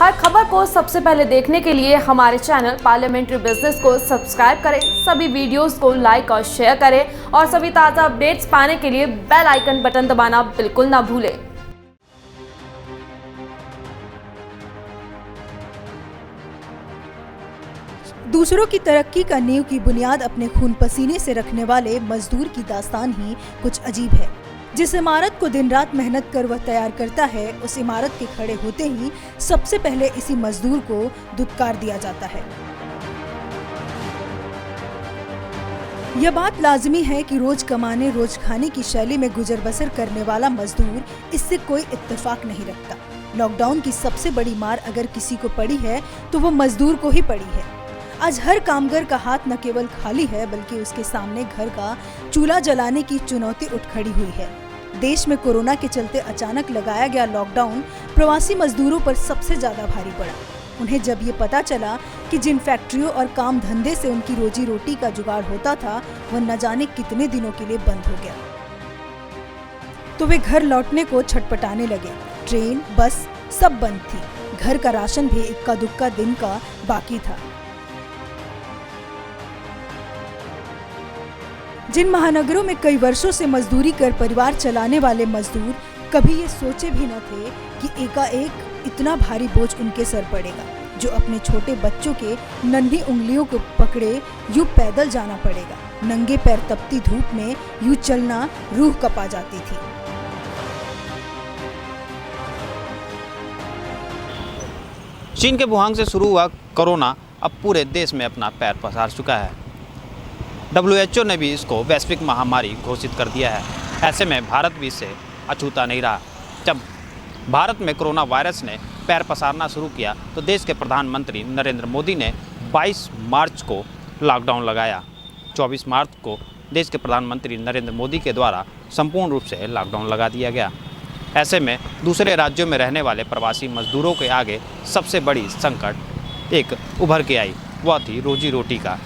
हर खबर को सबसे पहले देखने के लिए हमारे चैनल पार्लियामेंट्री बिजनेस को सब्सक्राइब करें, सभी वीडियोस को लाइक और शेयर करें और सभी ताज़ा अपडेट्स पाने के लिए बेल आइकन बटन दबाना बिल्कुल ना भूलें। दूसरों की तरक्की का नींव की बुनियाद अपने खून पसीने से रखने वाले मजदूर की दास्तान ही कुछ अजीब है। जिस इमारत को दिन रात मेहनत कर वह तैयार करता है, उस इमारत के खड़े होते ही सबसे पहले इसी मजदूर को दुत्कार दिया जाता है। यह बात लाजमी है कि रोज कमाने रोज खाने की शैली में गुजर बसर करने वाला मजदूर इससे कोई इत्तेफाक नहीं रखता। लॉकडाउन की सबसे बड़ी मार अगर किसी को पड़ी है तो वो मजदूर को ही पड़ी है। आज हर कामगार का हाथ न केवल खाली है बल्कि उसके सामने घर का चूल्हा जलाने की चुनौती उठ खड़ी हुई है। देश में कोरोना के चलते अचानक लगाया गया लॉकडाउन प्रवासी मजदूरों पर सबसे ज्यादा भारी पड़ा। उन्हें जब ये पता चला कि जिन फैक्ट्रियों और काम धंधे से उनकी रोजी रोटी का जुगाड़ होता था वह न जाने कितने दिनों के लिए बंद हो गया, तो वे घर लौटने को छटपटाने लगे। ट्रेन, बस सब बंद थी। घर का राशन भी इक्का दुक्का दिन का बाकी था। जिन महानगरों में कई वर्षों से मजदूरी कर परिवार चलाने वाले मजदूर कभी ये सोचे भी न थे कि एकाएक इतना भारी बोझ उनके सर पड़ेगा, जो अपने छोटे बच्चों के नन्ही उंगलियों को पकड़े यूं पैदल जाना पड़ेगा। नंगे पैर तपती धूप में यूं चलना रूह कपा जाती थी। चीन के वुहान से शुरू हुआ कोरोना अब पूरे देश में अपना पैर पसार चुका है। WHO ने भी इसको वैश्विक महामारी घोषित कर दिया है। ऐसे में भारत भी इससे अछूता नहीं रहा। जब भारत में कोरोना वायरस ने पैर पसारना शुरू किया तो देश के प्रधानमंत्री नरेंद्र मोदी ने 22 मार्च को लॉकडाउन लगाया। 24 मार्च को देश के प्रधानमंत्री नरेंद्र मोदी के द्वारा संपूर्ण रूप से लॉकडाउन लगा दिया गया। ऐसे में दूसरे राज्यों में रहने वाले प्रवासी मजदूरों के आगे सबसे बड़ी संकट एक उभर के आई, वह थी रोजी रोटी का।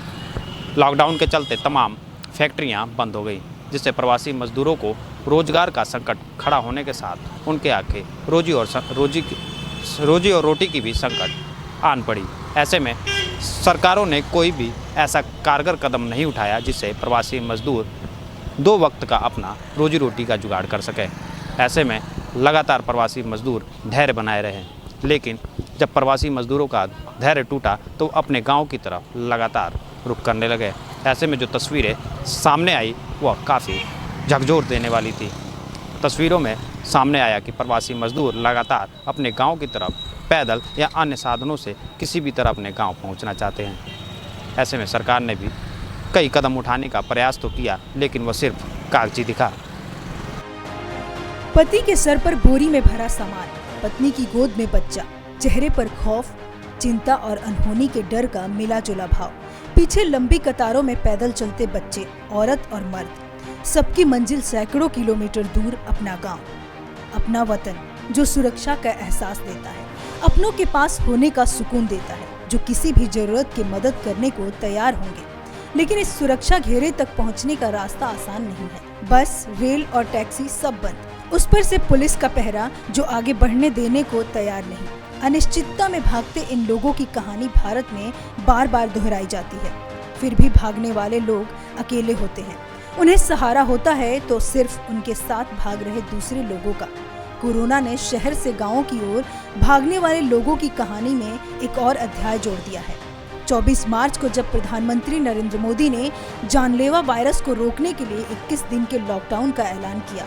लॉकडाउन के चलते तमाम फैक्ट्रियां बंद हो गई, जिससे प्रवासी मजदूरों को रोजगार का संकट खड़ा होने के साथ उनके आगे रोजी और रोटी की भी संकट आन पड़ी। ऐसे में सरकारों ने कोई भी ऐसा कारगर कदम नहीं उठाया जिससे प्रवासी मजदूर 2 वक्त का अपना रोजी रोटी का जुगाड़ कर सके। ऐसे में लगातार प्रवासी मजदूर धैर्य बनाए रहे, लेकिन जब प्रवासी मजदूरों का धैर्य टूटा तो अपने गाँव की तरफ लगातार रुख करने लगे। ऐसे में जो तस्वीरें सामने आई वह काफ़ी झकझोर देने वाली थी। तस्वीरों में सामने आया कि प्रवासी मजदूर लगातार अपने गांव की तरफ पैदल या अन्य साधनों से किसी भी तरह अपने गांव पहुंचना चाहते हैं। ऐसे में सरकार ने भी कई कदम उठाने का प्रयास तो किया, लेकिन वह सिर्फ कागजी दिखा। पति के सर पर बोरी में भरा सामान, पत्नी की गोद में बच्चा, चेहरे पर खौफ, चिंता और अनहोनी के डर का मिला जुला भाव। पीछे लंबी कतारों में पैदल चलते बच्चे, औरत और मर्द। सबकी मंजिल सैकड़ों किलोमीटर दूर अपना गांव, अपना वतन जो सुरक्षा का एहसास देता है, अपनों के पास होने का सुकून देता है, जो किसी भी जरूरत की मदद करने को तैयार होंगे। लेकिन इस सुरक्षा घेरे तक पहुंचने का रास्ता आसान नहीं है। बस, रेल और टैक्सी सब बंद। उस पर से पुलिस का पहरा जो आगे बढ़ने देने को तैयार नहीं। अनिश्चितता में भागते इन लोगों की कहानी भारत में बार बार दोहराई जाती है। फिर भी भागने वाले लोग अकेले होते हैं। उन्हें सहारा होता है तो सिर्फ उनके साथ भाग रहे दूसरे लोगों का। कोरोना ने शहर से गांवों की ओर भागने वाले लोगों की कहानी में एक और अध्याय जोड़ दिया है। 24 मार्च को जब प्रधानमंत्री नरेंद्र मोदी ने जानलेवा वायरस को रोकने के लिए 21 दिन के लॉकडाउन का ऐलान किया,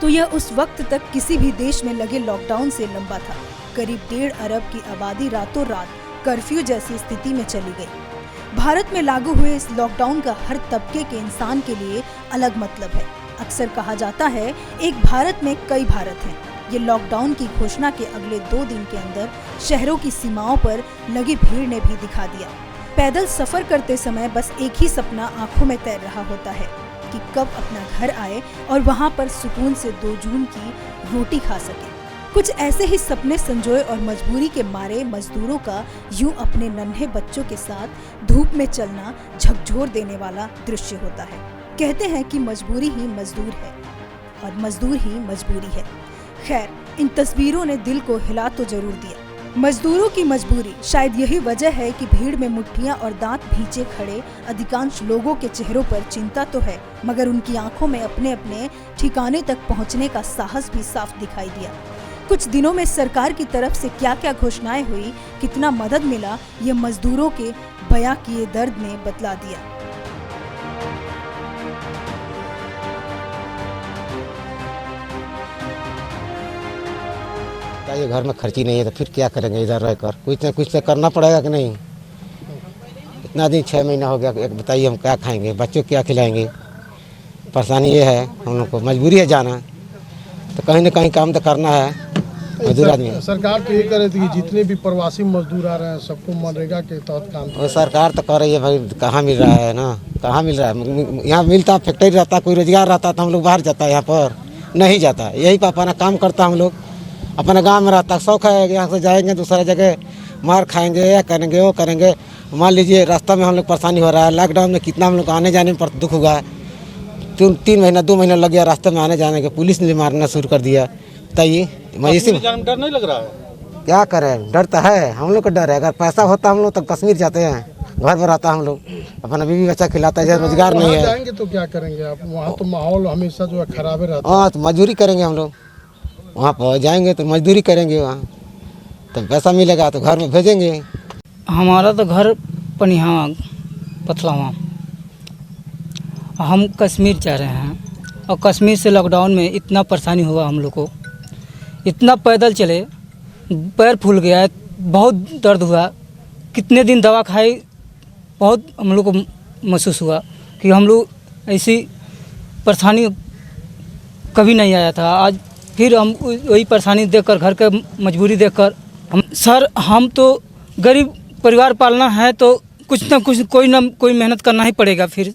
तो यह उस वक्त तक किसी भी देश में लगे लॉकडाउन से लंबा था। करीब 1.5 अरब की आबादी रातों रात कर्फ्यू जैसी स्थिति में चली गई। भारत में लागू हुए इस लॉकडाउन का हर तबके के इंसान के लिए अलग मतलब है। अक्सर कहा जाता है, एक भारत में कई भारत हैं। ये लॉकडाउन की घोषणा के अगले 2 दिन के अंदर शहरों की सीमाओं पर लगी भीड़ ने भी दिखा दिया। पैदल सफर करते समय बस एक ही सपना आंखों में तैर रहा होता है कि कब अपना घर आए और वहां पर सुकून से 2 जून की रोटी खा सके। कुछ ऐसे ही सपने संजोए और मजबूरी के मारे मजदूरों का यूं अपने नन्हे बच्चों के साथ धूप में चलना झकझोर देने वाला दृश्य होता है। कहते हैं कि मजबूरी ही मजदूर है। और मजदूर ही मजबूरी है। खैर, इन तस्वीरों ने दिल को हिला तो जरूर दिया। मजदूरों की मजबूरी, शायद यही वजह है कि भीड़ में मुट्ठियां और दांत भींचे खड़े अधिकांश लोगों के चेहरों पर चिंता तो है, मगर उनकी आंखों में अपने अपने ठिकाने तक पहुंचने का साहस भी साफ दिखाई दिया। कुछ दिनों में सरकार की तरफ से क्या क्या घोषणाएं हुई, कितना मदद मिला, ये मजदूरों के बयां किए दर्द ने बतला दिया। ये घर में खर्ची नहीं है तो फिर क्या करेंगे इधर रहकर, कुछ ना कुछ तो करना पड़ेगा कि नहीं। इतना दिन 6 महीना हो गया, एक बताइए हम क्या खाएंगे, बच्चों को क्या खिलाएंगे। परेशानी ये है, हम लोग को मजबूरी है जाना, तो कहीं ना कहीं काम तो करना है। मजदूर आदमी सरकार तो ये करे थी कि जितने भी प्रवासी मजदूर आ रहे हैं सबको मनरेगा के तहत काम और सरकार तो कर रही है भाई, कहाँ मिल रहा है ना, कहाँ मिल रहा है। यहाँ मिलता फैक्ट्री रहता, कोई रोजगार रहता तो हम लोग बाहर जाता, यहाँ पर नहीं जाता। यही पर अपना काम करता, हम लोग अपने गांव में रहता। शौक है यहाँ से जाएंगे दूसरा जगह मार खाएंगे, या करेंगे वो करेंगे। मान लीजिए रास्ता में हम लोग परेशानी हो रहा है, लॉकडाउन में कितना हम लोग आने जाने में दुख हुआ है। 3 महीना 2 महीना लग गया रास्ते में आने जाने के, पुलिस ने मारना शुरू कर दिया। बताइए इसी में डर नहीं लग रहा है? क्या करें, डर तो है, हम लोग का डर है। अगर पैसा होता हम लोग तो कश्मीर जाते हैं, घर में रहता हम लोग, अपना बीवी बच्चा खिलाता है, रोजगार नहीं है। जाएंगे तो क्या करेंगे आप? वहाँ तो माहौल हमेशा जो है खराब रहता है। हाँ, तो मजदूरी करेंगे हम लोग, वहाँ पर जाएंगे तो मजदूरी करेंगे, वहाँ तो पैसा मिलेगा तो घर में भेजेंगे। हमारा तो घर पनिहा पथलावा, हम कश्मीर जा रहे हैं और कश्मीर से लॉकडाउन में इतना परेशानी हुआ हम लोग को, इतना पैदल चले, पैर फूल गया, बहुत दर्द हुआ, कितने दिन दवा खाई, बहुत हम लोग को महसूस हुआ कि हम लोग ऐसी परेशानी कभी नहीं आया था। आज फिर हम वही परेशानी देखकर, घर के मजबूरी देखकर हम तो गरीब परिवार पालना है तो कुछ ना कुछ कोई मेहनत करना ही पड़ेगा। फिर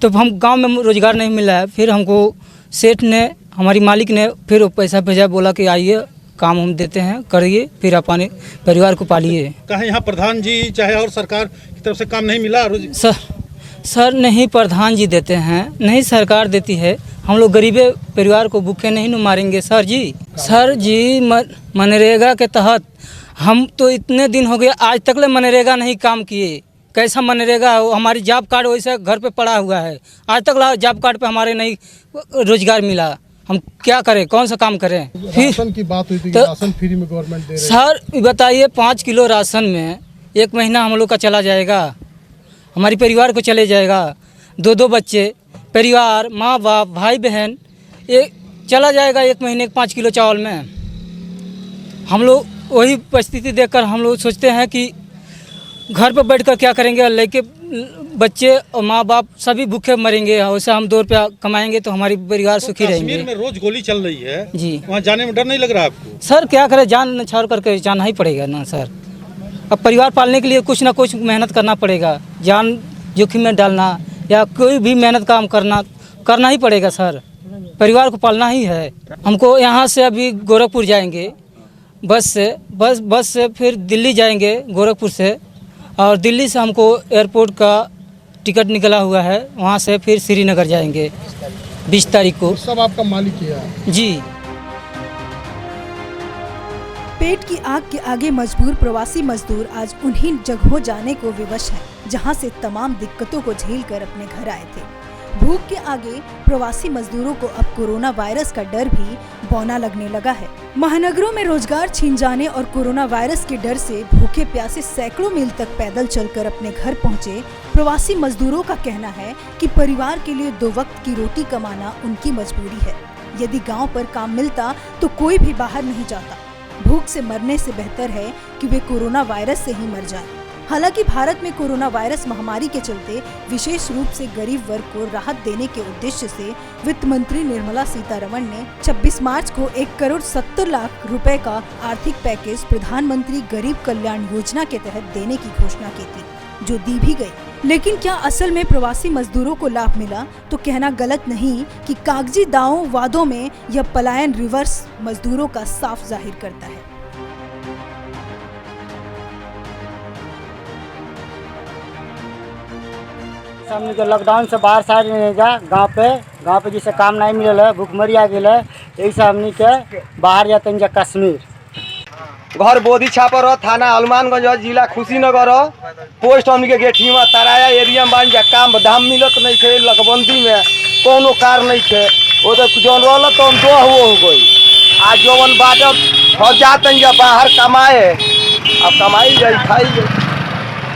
तो हम गांव में रोज़गार नहीं मिला है, फिर हमको सेठ ने, हमारी मालिक ने फिर वो पैसा भेजा, बोला कि आइए काम हम देते हैं, करिए, फिर अपने परिवार को पालिए। कहा यहाँ प्रधान जी चाहे और सरकार की तरफ से काम नहीं मिला? सर नहीं, प्रधान जी देते हैं, नहीं सरकार देती है। हम लोग गरीबे परिवार को भूखे नहीं न मारेंगे सर जी। मनरेगा के तहत हम तो इतने दिन हो गए आज तक ले मनरेगा नहीं काम किए। कैसा मनरेगा हो, हमारी जॉब कार्ड वैसे घर पे पड़ा हुआ है, आज तक जॉब कार्ड पे हमारे नहीं रोजगार मिला। हम क्या करें, कौन सा काम करें? राशन की बात हुई थी कि राशन फ्री में गवर्नमेंट दे रही है। सर बताइए, 5 किलो राशन में 1 महीना हम लोग का चला जाएगा, हमारी परिवार को चले जाएगा। 2 बच्चे, परिवार, माँ बाप, भाई बहन, ये चला जाएगा 1 महीने 5 किलो चावल में। हम लोग वही परिस्थिति देखकर हम लोग सोचते हैं कि घर पर बैठकर क्या करेंगे, लेके बच्चे और माँ बाप सभी भूखे मरेंगे। वैसे हम 2 रुपया कमाएंगे तो हमारी परिवार सुखी रहेंगे। कश्मीर में रोज गोली चल रही है जी, वहाँ जाने में डर नहीं लग रहा आपको? सर क्या करें, जान छोड़ करके जाना ही पड़ेगा ना सर। अब परिवार पालने के लिए कुछ ना कुछ मेहनत करना पड़ेगा, जान जोखिम में डालना या कोई भी मेहनत काम करना ही पड़ेगा सर, परिवार को पालना ही है। हमको यहाँ से अभी गोरखपुर जाएंगे बस से फिर दिल्ली जाएंगे गोरखपुर से, और दिल्ली से हमको एयरपोर्ट का टिकट निकला हुआ है, वहाँ से फिर श्रीनगर जाएंगे 20 तारीख को। सब आपका मालिक किया है जी। पेट की आग के आगे मजबूर प्रवासी मजदूर आज उन्हीं जगहों जाने को विवश हैं, जहां से तमाम दिक्कतों को झेलकर अपने घर आए थे। भूख के आगे प्रवासी मजदूरों को अब कोरोना वायरस का डर भी बौना लगने लगा है। महानगरों में रोजगार छीन जाने और कोरोना वायरस के डर से भूखे प्यासे सैकड़ों मील तक पैदल चलकर अपने घर पहुंचे प्रवासी मजदूरों का कहना है कि परिवार के लिए 2 वक्त की रोटी कमाना उनकी मजबूरी है। यदि गाँव पर काम मिलता तो कोई भी बाहर नहीं जाता। भूख से मरने से बेहतर है कि वे कोरोना वायरस से ही मर जाएं। हालांकि भारत में कोरोना वायरस महामारी के चलते विशेष रूप से गरीब वर्ग को राहत देने के उद्देश्य से वित्त मंत्री निर्मला सीतारमण ने 26 मार्च को 1,70,00,000 रुपए का आर्थिक पैकेज प्रधानमंत्री गरीब कल्याण योजना के तहत देने की घोषणा की थी, जो दी भी गई। लेकिन क्या असल में प्रवासी मजदूरों को लाभ मिला, तो कहना गलत नहीं कि कागजी दावों वादों में यह पलायन रिवर्स मजदूरों का साफ जाहिर करता है। हमने जो लॉकडाउन से बाहर साइड नहीं जा, गांव पे गाँव पे जैसे काम नहीं मिलल है, भूखमरी आ गई है, यही से हमनी के बाहर जाते हैं कश्मीर। घर बोधी छापर हो, थाना हनुमानगंज हो, जिला खुशीनगर हो, पोस्ट हमनी के गेठीमा तराया एरिया में बानी जा काम धाम मिलत नहीं थे। लकबंदी में कोनो कार नहीं थे, वो तो जौन रहल तो हम दो हो गई। आज जौन बाटब हो जाते जा बाहर कमाए, अब कमाई जाई खाई जाई।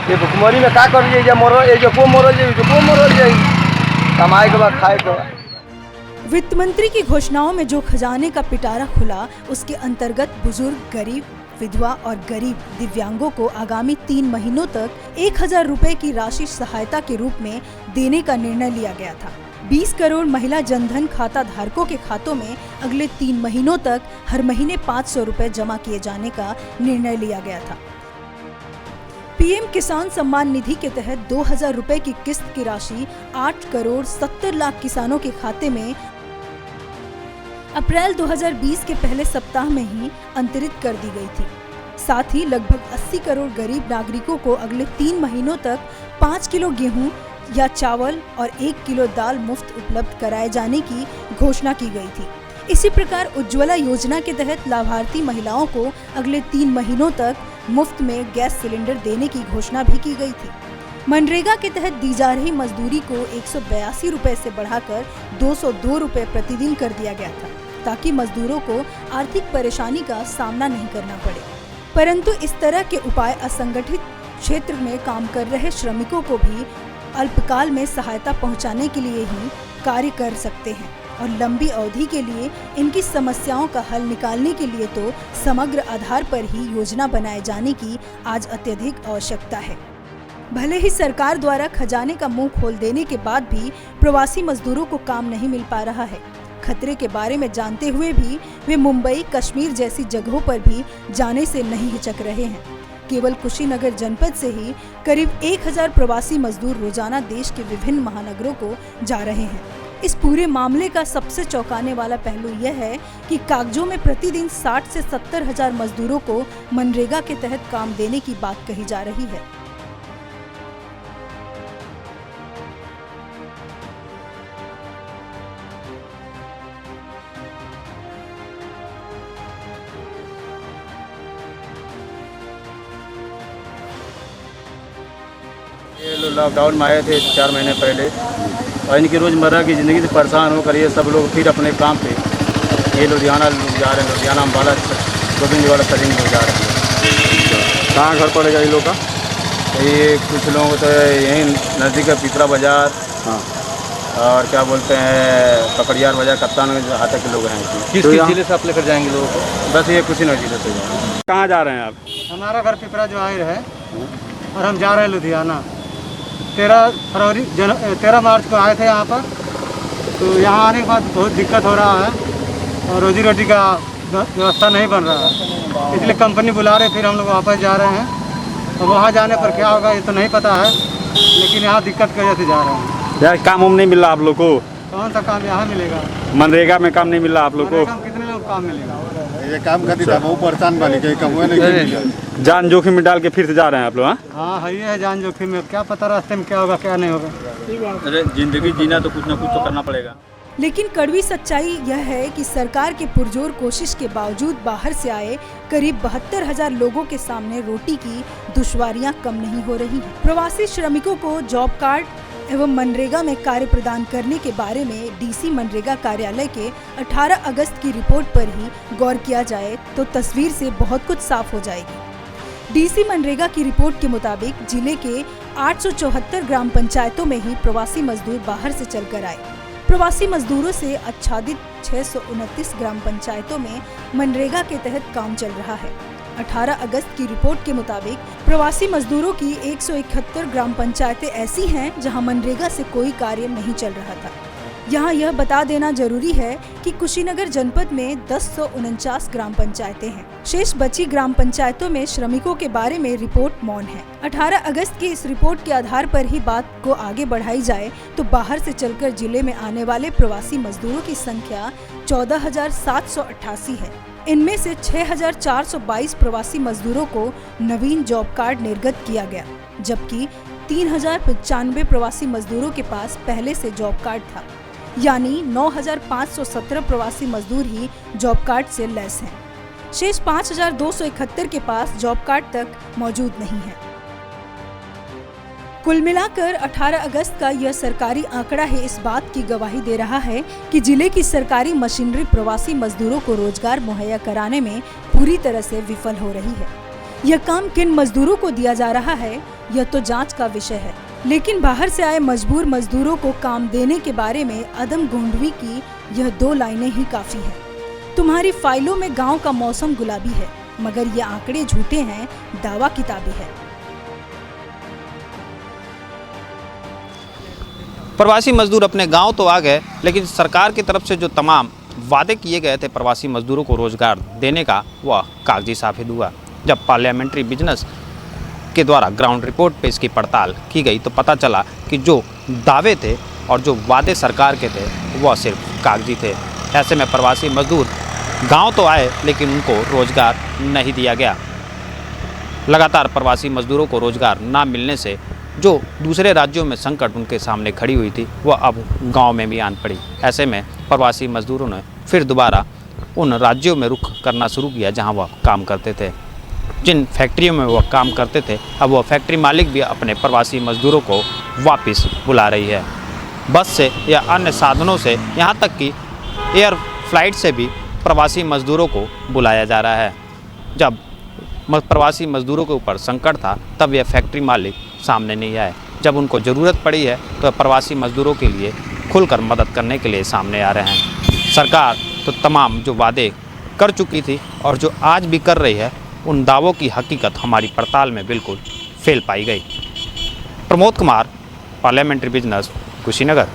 ये भुखमरी में का कर जाइए, मरो ये जो को मरो जाइए, जो को मरो जाइए, कमाए के बाद खाए के बाद। वित्त मंत्री की घोषणाओं में जो खजाने का पिटारा खुला, उसके अंतर्गत बुजुर्ग, गरीब, विधवा और गरीब दिव्यांगों को आगामी 3 महीनों तक 1000 रुपए की राशि सहायता के रूप में देने का निर्णय लिया गया था। 20 करोड़ महिला जनधन खाता धारकों के खातों में अगले 3 महीनों तक हर महीने 500 रुपए जमा किए जाने का निर्णय लिया गया था। पीएम किसान सम्मान निधि के तहत 2000 रुपए की किस्त की राशि 8 करोड़ 70 लाख किसानों के खाते में अप्रैल 2020 के पहले सप्ताह में ही अंतरित कर दी गई थी। साथ ही लगभग 80 करोड़ गरीब नागरिकों को अगले 3 महीनों तक 5 किलो गेहूं या चावल और 1 किलो दाल मुफ्त उपलब्ध कराए जाने की घोषणा की गई थी। इसी प्रकार उज्ज्वला योजना के तहत लाभार्थी महिलाओं को अगले 3 महीनों तक मुफ्त में गैस सिलेंडर देने की घोषणा भी की गई थी। मनरेगा के तहत दी जा रही मजदूरी को 182 रुपए से बढ़ाकर 202 रुपए प्रतिदिन कर दिया गया था, ताकि मजदूरों को आर्थिक परेशानी का सामना नहीं करना पड़े। परंतु इस तरह के उपाय असंगठित क्षेत्र में काम कर रहे श्रमिकों को भी अल्पकाल में सहायता पहुंचाने के लिए ही कार्य कर सकते हैं और लंबी अवधि के लिए इनकी समस्याओं का हल निकालने के लिए तो समग्र आधार पर ही योजना बनाए जाने की आज अत्यधिक आवश्यकता है। भले ही सरकार द्वारा खजाने का मुंह खोल देने के बाद भी प्रवासी मजदूरों को काम नहीं मिल पा रहा है। खतरे के बारे में जानते हुए भी वे मुंबई, कश्मीर जैसी जगहों पर भी जाने से नहीं हिचक रहे हैं। केवल कुशीनगर जनपद से ही करीब 1000 प्रवासी मजदूर रोजाना देश के विभिन्न महानगरों को जा रहे हैं। इस पूरे मामले का सबसे चौंकाने वाला पहलू यह है कि कागजों में प्रतिदिन 60 से 70 हजार मजदूरों को मनरेगा के तहत काम देने की बात कही जा रही है। ये लोग लॉकडाउन में आए थे 4 महीने पहले और इनकी रोज़मर्रा की ज़िंदगी से परेशान होकर ये सब लोग फिर अपने काम पे ये लुधियाना जा रहे हैं। लुधियाना अम्बाला गोविंद वाला सलीम लोग जा रहे हैं। कहाँ घर पड़ेगा ये लोग का? ये कुछ लोग तो यहीं नज़दीक है पिपरा बाज़ार, हाँ, और क्या बोलते हैं ककड़ियार बाज़ार, कप्तानगंज हाथ के लोग हैं। किस जिले से आप लेकर जाएंगे लोगों को? बस ये कुशीनगर जिले से जाएंगे। कहाँ जा रहे हैं आप? हमारा घर पिपरा जो आए है और हम जा रहे हैं लुधियाना। 13 मार्च को आए थे यहाँ पर, तो यहाँ आने के बाद बहुत दिक्कत हो रहा है और रोजी रोटी का व्यवस्था नहीं बन रहा है, इसलिए कंपनी बुला रहे, फिर हम लोग वापस जा रहे हैं। और वहाँ जाने पर क्या होगा ये तो नहीं पता है, लेकिन यहाँ दिक्कत की वजह से जा रहे हैं। यार काम नहीं मिल रहा आप लोग को? कौन सा काम यहाँ मिलेगा? मनरेगा में काम नहीं मिल रहा आप लोग को? कितने लोग काम मिलेगा? ये काम करती था वो परेशान वाली कहीं कम हुआ नहीं। जान जोखिम में डाल के फिर से जा रहे हैं आप लोग? हाँ है, ये है जान जोखिम में, क्या पता रास्ते में क्या होगा क्या नहीं होगा। अरे जिंदगी जीना तो कुछ ना कुछ तो करना पड़ेगा। लेकिन कड़वी सच्चाई यह है कि सरकार के पुरजोर कोशिश के बावजूद बाहर से आए करीब 72,000 लोगों के सामने रोटी की दुश्वारियां कम नहीं हो रही हैं। प्रवासी श्रमिकों को जॉब कार्ड एवं मनरेगा में कार्य प्रदान करने के बारे में डीसी मनरेगा कार्यालय के 18 अगस्त की रिपोर्ट पर ही गौर किया जाए तो तस्वीर से बहुत कुछ साफ हो जाएगी। डीसी मनरेगा की रिपोर्ट के मुताबिक जिले के 874 ग्राम पंचायतों में ही प्रवासी मजदूर बाहर से चलकर आए। प्रवासी मजदूरों से आच्छादित 629 ग्राम पंचायतों में मनरेगा के तहत काम चल रहा है। 18 अगस्त की रिपोर्ट के मुताबिक प्रवासी मजदूरों की 171 ग्राम पंचायतें ऐसी हैं जहां मनरेगा से कोई कार्य नहीं चल रहा था। यहां यह बता देना जरूरी है कि कुशीनगर जनपद में 1049 ग्राम पंचायतें हैं। शेष बची ग्राम पंचायतों में श्रमिकों के बारे में रिपोर्ट मौन है। 18 अगस्त की इस रिपोर्ट के आधार पर ही बात को आगे बढ़ाई जाए तो बाहर से चलकर जिले में आने वाले प्रवासी मजदूरों की संख्या 14,788 है। इनमें से 6,422 प्रवासी मजदूरों को नवीन जॉब कार्ड निर्गत किया गया, जबकि 3,095 प्रवासी मजदूरों के पास पहले से जॉब कार्ड था। यानी 9,517 प्रवासी मजदूर ही जॉब कार्ड से लैस हैं। शेष 5,271 के पास जॉब कार्ड तक मौजूद नहीं है। कुल मिलाकर 18 अगस्त का यह सरकारी आंकड़ा है इस बात की गवाही दे रहा है कि जिले की सरकारी मशीनरी प्रवासी मजदूरों को रोजगार मुहैया कराने में पूरी तरह से विफल हो रही है। यह काम किन मजदूरों को दिया जा रहा है यह तो जांच का विषय है, लेकिन बाहर से आए मजबूर मजदूरों को काम देने के बारे में अदम गोंडवी की यह 2 लाइनें ही काफी है। तुम्हारी फाइलों में गाँव का मौसम गुलाबी है, मगर ये आंकड़े झूठे हैं, दावा किताबी है। प्रवासी मजदूर अपने गांव तो आ गए, लेकिन सरकार की तरफ से जो तमाम वादे किए गए थे प्रवासी मजदूरों को रोजगार देने का, वह कागजी साबित हुआ। जब पार्लियामेंट्री बिजनेस के द्वारा ग्राउंड रिपोर्ट पे इसकी पड़ताल की गई तो पता चला कि जो दावे थे और जो वादे सरकार के थे वह सिर्फ कागजी थे। ऐसे में प्रवासी मजदूर गांव तो आए, लेकिन उनको रोजगार नहीं दिया गया। लगातार प्रवासी मजदूरों को रोजगार ना मिलने से जो दूसरे राज्यों में संकट उनके सामने खड़ी हुई थी वह अब गांव में भी आन पड़ी। ऐसे में प्रवासी मजदूरों ने फिर दोबारा उन राज्यों में रुख करना शुरू किया जहां वह काम करते थे। जिन फैक्ट्रियों में वह काम करते थे, अब वह फैक्ट्री मालिक भी अपने प्रवासी मजदूरों को वापस बुला रही है। बस से या अन्य साधनों से, यहाँ तक कि एयर फ्लाइट से भी प्रवासी मजदूरों को बुलाया जा रहा है। जब प्रवासी मजदूरों के ऊपर संकट था तब यह फैक्ट्री मालिक सामने नहीं आए। जब उनको ज़रूरत पड़ी है तो प्रवासी मजदूरों के लिए खुलकर मदद करने के लिए सामने आ रहे हैं। सरकार तो तमाम जो वादे कर चुकी थी और जो आज भी कर रही है, उन दावों की हकीकत हमारी पड़ताल में बिल्कुल फेल पाई गई। Pramod Kumar, parliamentary business, Kushinagar.